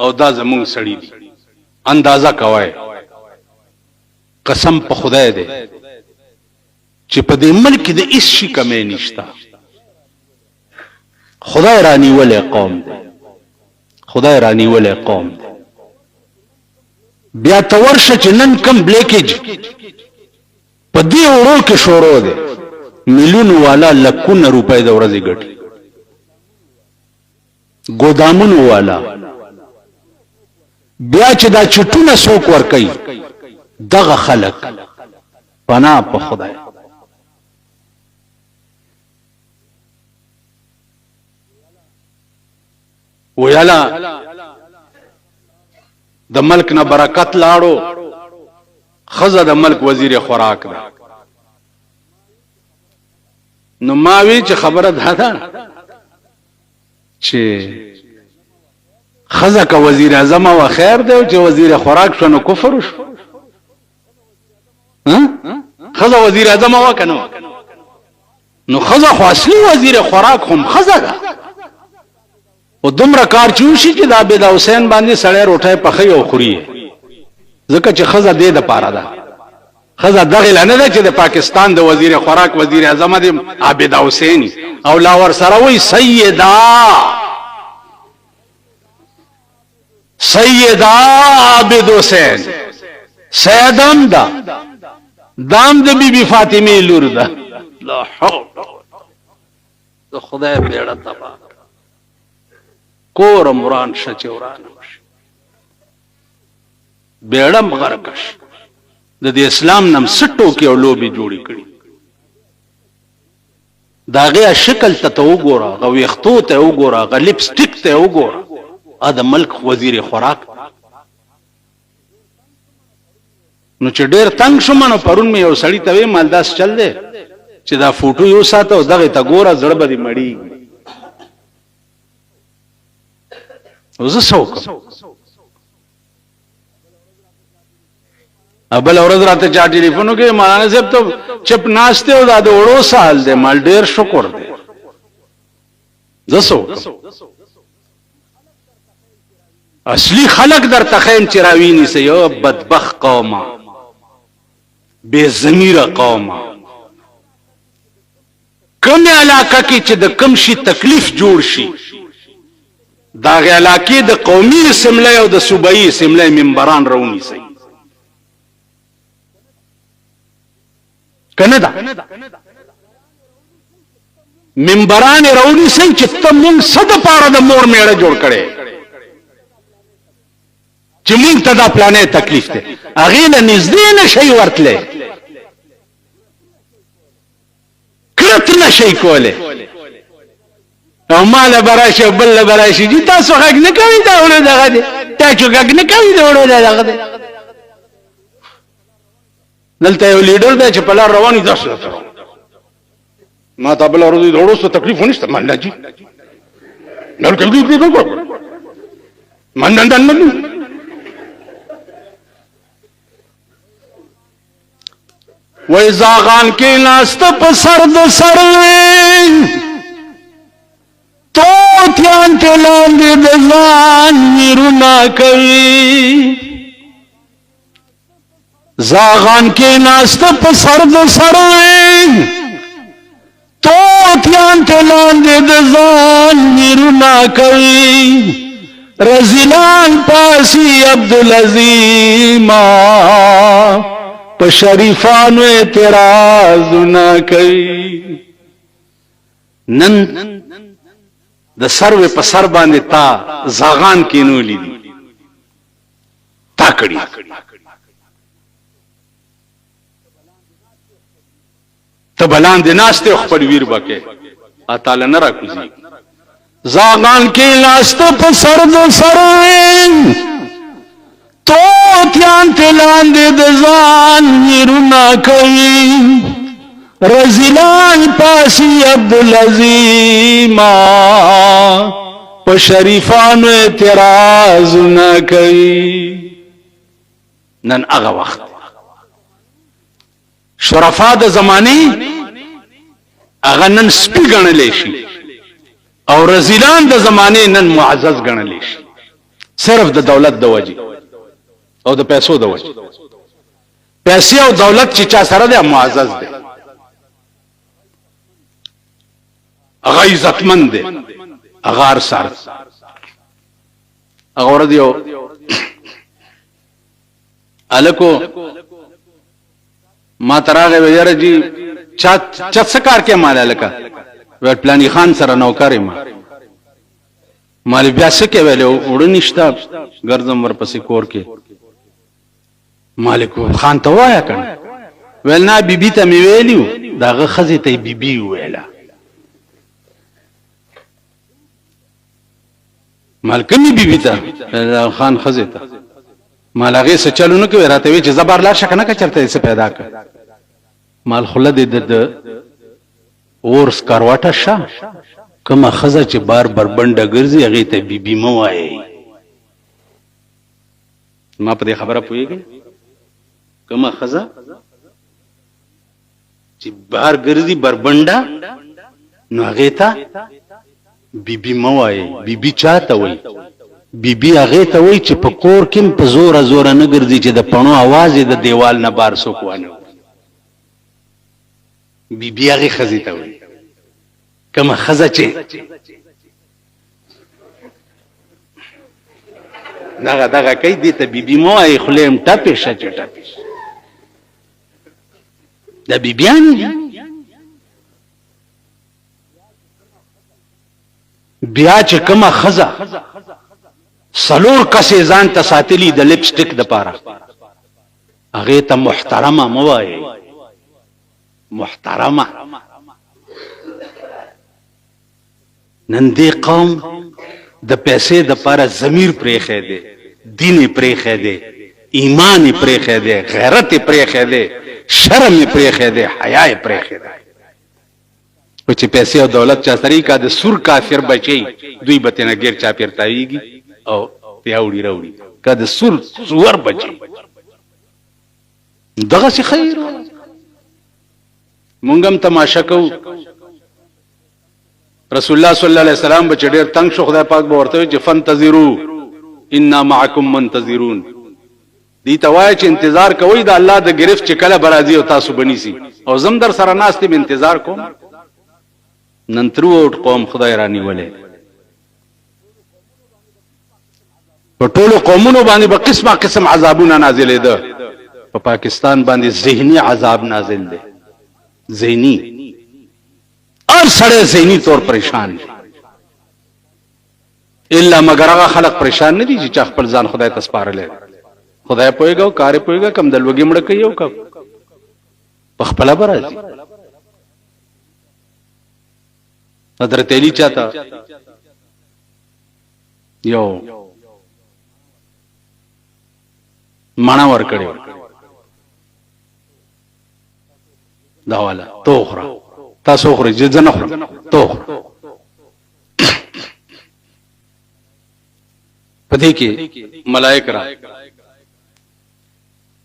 او دا زمونږ سړي دي. اندازه کوای قسم په خدای دی چې په دې ملک د هیڅ شي کمی نشته. خدای رانیولې قوم دی، خدای رانیولې قوم دی. بیا ته ورشه چې نن کم بلیکیج په دې وړو کې شروع دی، میلیون والا لکونه روپۍ د ورځې ګټي، ګودامونو والا. بیا چې دا چټونه څوک ورکوي دغه خلک پناه په خدای. ویالا د ملک نه برکت لاړو، خزه د ملک وزیر خوراک ده. نو ما وی چې خبره ده چې خزه کا وزیر اعظم او خیر دی چې وزیر خوراک شنو کفر شو. خزه وزیر اعظم او کنه نو خزه خو اصلي وزیر خوراک هم خزه ده. او دومره کار چوشي چې د عبد حسین باندې سړی روټه پخې او خوري، ځکه چې خزه دې د پاره ده. خزه دغه لنه ده چې د پاکستان د وزیر خوراک وزیر اعظم دی عبد حسین، او لا ور سره وی سیدا عبد حسین، سیدم دا دام د بی بی فاطمه لور ده. لا حول د خدای بیړه تبا کور مران شچ وران بیړم غرقش د اسلام نم سټو کې او لوبي جوړی کړي. داغه شکل ته وګوره، غو یختو ته وګوره، غ لپسټیک ته وګوره. ا د ملک وزیر خوراک. نو چې ډېر تنگ شوم نو پرون مې یو سړی ته مالداس چل دی چې دا فوټو یو ساته او دغه ته ګوره زړه به مړی. وزه څوک ابل اورز راته چا ټلیفون کې مولانا صاحب ته چپ ناشته او دا د وړو سال دی، مال ډېر شکر دی. زسو اصلي خلق در تخیم چراوینی سے یو بدبخت قوما، بے ضمیر قوما. کم علاقہ کی چې د کم شي تکلیف جوړ شي داغه علاقې د قومي اسمبلی او د صوبایي اسمبلی منبران رونی سي کنه دا منبران رونی سي چې تم صد پاره د مور میړه جوړ کړي چې موږ ته دا پلانې تکلیف ده هغه نه نږدې نشي ورتله کړت نشي کوله او مال براشه بل براشه دي تاسو حق نه کوي دا ونه دغه دي تاسو حق نه کوي دا ونه دغه دي. دلته یو لیډر دی چې په لار رواني تاسو ما ته بل ورځ د وروسته تکلیف ونشته منډه جی نل کوي منډه نه وای زاغان کې ناست په سر د سروي تو تیان تلان دی دزان میرونا کوي زاغان کې ناست په سر د سروي تو تیان تلان دی دزان میرونا کوي رزیلان پاسی عبدالعظیم په شریفانو اعتراض نه کوي نن د سروي په سر باندې تا زاغان کینولې دي تا کړی ته بلان دي ناشته خپل ویر بکه تعالی نه راکوزي زاغان کې ناشته په سر د سروي تو تیان تلان دی دزان میرونا کوي رزیلان پاسی عبدالعظیم په شریفانو اعتراض نه کوي نن هغه وخت شرفا د زمانه هغه نن سپی ګڼل شي او رزیلان د زمانه نن معزز ګڼل شي صرف د دولت د وجې او د پیسو د وجې. پیسې او دولت چې چا سره دی معزز دی، هغه عزتمند دی، هغه ارسار. هغه ورځ یو الکو ما تراغه ویره جی چا څه کار کې مال الکا ور پلانی خان سره نوکر ما مال بیا څه کې ویلو وړ نشتا ګرځم ورپسې کور کې. مالک خان ته وایا کړه ویل نه بیبي ته می ویلیو داغه خزه ته بیبي ویلا. مالکنی بیبي ته خان خزه ته مال هغه څه چلونه کوي راته وی چې زبر لا شک نه کچرته څه پیدا کړ. مال خلد د اورس کارواټه شه کما خزه چې بار بربنده ګرځي هغه ته بیبي مو وایي. ما په دې خبره پوهیږم کما خزه چې بار ګرځي بربنده نو هغه ته بیبي مو وایي. بیبي چاته وایي؟ بیبي هغه ته وایي چې په کور کې په زور زور نه ګرځي چې د پڼو आवाज د دیوال نه بار سو کوانه. بیبي هغه خزه ته وایي کما خزه چې دغه کوي دې ته بیبي مو وایي خلیم ټاپې شچ ټاپې د بیبيان بیا چې کما خزه سلور کسې ځان ته ساتلی د لپسټیک د پاره هغه ته محترمه مو وایي. محترمه نن دې قوم د پیسې د پاره ضمیر پرې خېده، دین پرې خېده، ایمان پرې خېده، غیرت پرې خېده، شرم پرې خېده، حیا پرې خېده. او چې پیسې او دولت چا طریقہ د سور کافر بچي دوی به تنه غیر چا پیرتاویږي او پیاوړي راوړي کده سور بچي دغه شي خیر. مونږم تماشا کو رسول الله صلی الله علیه وسلم به ډېر تنگ شو خدای پاک به ورته چې فانتظروا انا معکم منتظرون. دې توای چې انتظار کوئ د الله د گرفت چې کله برازي او تاسو بنيسي او زم در سره ناستې به انتظار کوم. نن تروټ قوم خدای رانی ولې په ټولو قومونو باندې به قسمه قسم عذابونه نازلې ده. په پاکستان باندې ذهني عذاب نازل ده. ذهني اور سړی ذهني طور پریشان دي الا مگر هغه خلق پریشان نه دي چې خپل ځان خدای ته سپارلې. خدای پويګو کار پويګو کم د لوګي مړ کوي او په خپل برازي. حضرت علی چاته یو مانا ور کړو دا والا توخره تاسو خوري چې نه خورم توخ پدې کې ملائکه را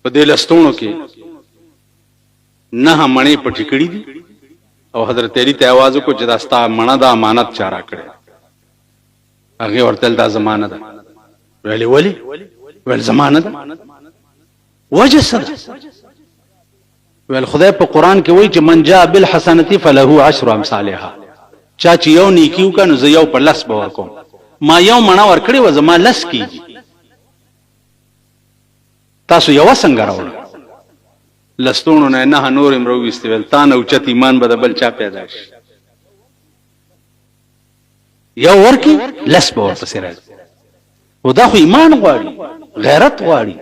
پدې لستونو کې نه مڼې پټې کړې دي او حضرت علی ته आवाज کو چې داستا مڼه د امانت چارا کړې. هغه ورتل دا زمانہ ده ویلي ول زمانہ ده وجه سره ویل خدای په قران کې وایي چې من جاء بالحسنه فله 10 امثالها. چا چې یو نیکیو کنه زه یو په لس به ورکوم. ما یو مڼه ورکړې و زما لس کیږي. تاسو یو څنګه راوړل لستونو نه نور امرو استویل تا نه اوچت ایمان به بل چا پیدا شي. یو ورکی لس به ورپسې راځي. او دا خو ایمان غواړي، غیرت غواړي،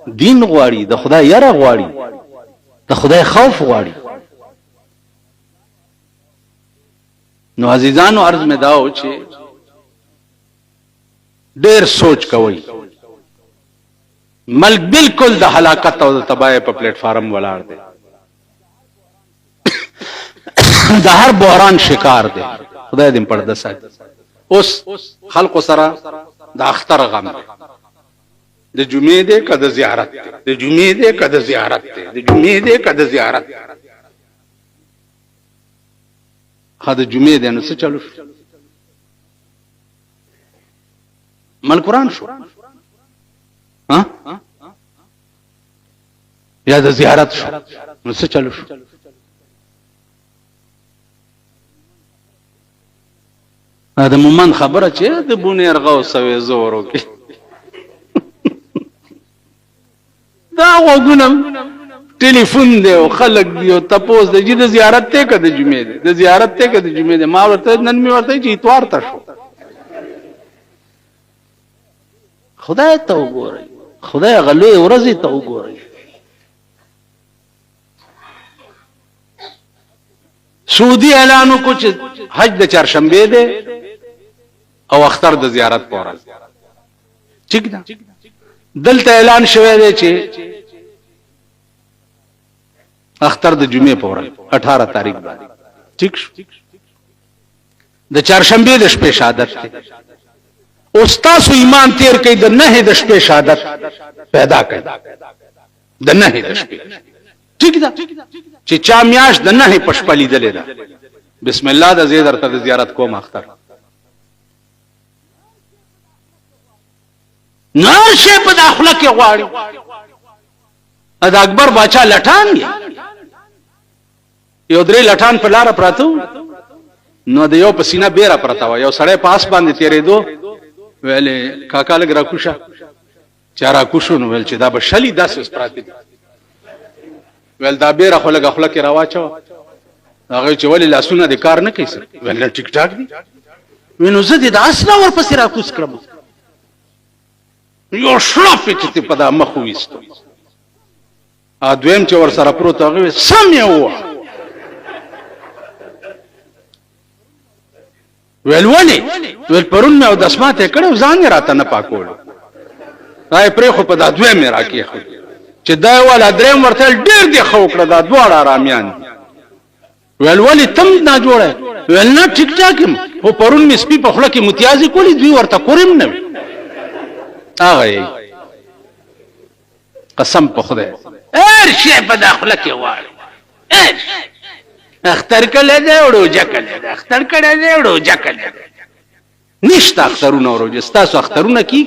دین غواړي، د خدای یره غواړي، د خدای خوف غواړي. نو عزیزانو عرض مې داو چې ډېر سوچ کوئ. ملک بالکل د هلاکت او د تباہی په پلیټ فارم ولاړ دی. د هر بحران شکار دی. خدای دې پرده ساتي. اوس خلق سره د اختر غم دی. د جمعې دې کده زیارت دی، د جمعې دې کده زیارت دی، د جمعې دې کده زیارت. خا د جمعې دې نو څه چلو مل قرآن شو ها یا د زیارت شو نو څه چلو شو دا مومن خبره چې د بونې ارغو سوي زورو کې دا وګونم ټلیفون دی او خلک دی او تپوس دی چې د زیارت ته کده جمعې دی د زیارت ته کده جمعې دی ما ورته نن می ورته چې اتوار ته شو خدای ته وګورئ خدای غلوی ورځې ته وګورئ سعودي اعلان وکړ چې حج د چهارشنبه دی او اختر د زیارت په ورځ ٹھیک ده دلته اعلان شوی دی چې اختر د جمعې په ورځ 18 تاریخ باندې ٹھیک شو د چهارشنبه د شپې شهادت دی او تاسو ایمان تیر کوي د نه د شپې شهادت پیدا کوي د نه د شپې ٹھیک ده چې چا میاش د نه پشپلی دلې ده بسم الله د زیدر ته زیارت کوم اختر نار شي په داخله کې غواړي دا اکبر باچا لټان یو درې لټان په لار پراته نو د یو پسینه بیره پرتا و یو سړی پاس باندې تیرې دو ویلې کاکا لګ راکوشه چا راکوشو نو ویل چې دا به شلی داسې پراته ویل دا بیره خو لګ خپل کې راواچو هغه چې ولې لاسونه د کار نه کوي ویل ټیک ټاک دي وینو زه دې د اصله ورپسې راکوس کړم یو شرف چې په دا مخ وېستو ا دویم چې ور سره پروت هغه سم یو ویل ولې ویل پرون مې او د اسماته کړو ځان راته نه پاکول راي پرې خو په دا دویم مې راکې خو چې دا ولا دریم ورته ډېر دی خو کړه دا دواړه آرامیان ویل ولې تم نه جوړه ویل نه ټیک ټاک هو پرون مې سپي په خله کې متیازي کولی دوی ورته کورم نه هغه قسم په خدای هر شي په داخله کې وای اختر کله دې وړو جکله اختر کله دې وړو جکله نشته اخترونه وروجه تاسو اخترونه کی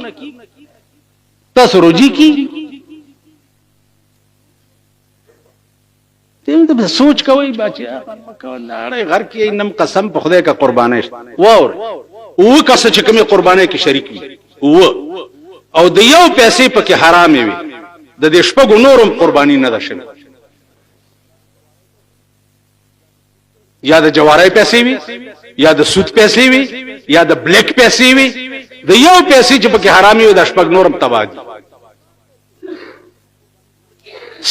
تاسو روجي کی ته به سوچ کوي بچا مکه غر کې نم قسم په خدای کا قربانه وور او کس چې کومه قربانه کې شریک وي او د یو پیسې پکې حرام وي د دې شپږو نورم قرباني نه ده شوی یا د جواری پیسې وي یا د سود پیسې وي یا د بلیک پیسې وي د یو پیسې چې پکې حرام وي د شپږ نورم تباہ دي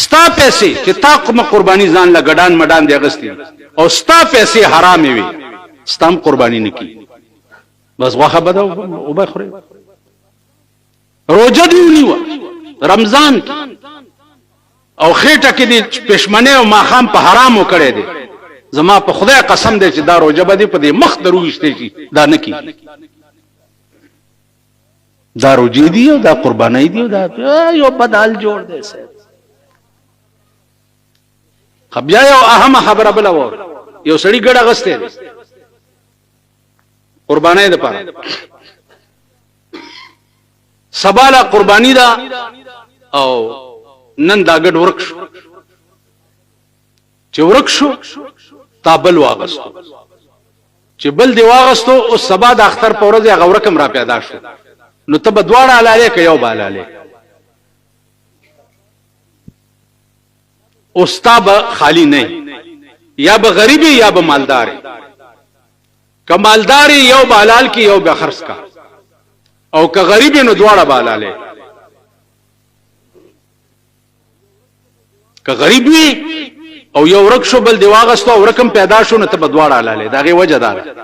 ستا پیسې چې تا کوم قرباني ځان لا ګډان مډان دی غستې او ستا پیسې حرام وي ستام قرباني نه کی بس واخه بده او به خوري روزه دی نیو رمضان او خېټه کې دي پښمنه او ماخام په حرامو کړي دي زما په خدای قسم دی چې دا روزه به دي په دې مخ درويشته شي دا نه کی دا روزه دی او دا قرباني دی دا یو بدل جوړ دی سه خبیا یو اهم خبره بل و یو سړی ګډه غسته قرباني ده پاره سباله قربانی دا او نن دا ګډ ورک شو چې ورک شو تابل واغستو چې بل دی واغستو او سبا د اختر په ورځ هغه ورکم را پیدا شو نو تب دواړه علاله کې یو بالاله استاب خالی نه یا به غریبی یا به مالدار کمالداری یو بالال کی یو به خرڅ کا او که غریب نو دواړه بالاله که غریب وي او یو ورک شو بل دی واغستو او رقم پیدا شو نو ته دواړه لاله داغه وجه ده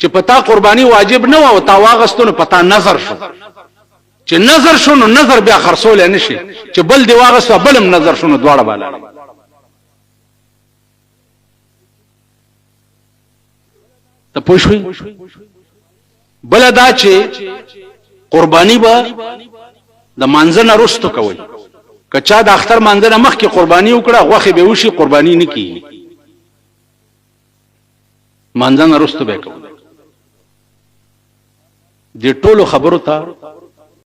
چې پتا قرباني واجب نه و او تا واغستو نو پتا نظر شو چې نظر شو نو نظر بیا خرصول نه شي چې بل دی واغستو بلم نظر شو نو دواړه بالاله ته پوښوي بل دا چې قربانی با د مانځنه رستو کوي کچا د اختر مانځنه مخ کې قربانی وکړه غوخه به وشي قربانی نه کی مانځنه رستو به کوي دې ټولو خبرو ته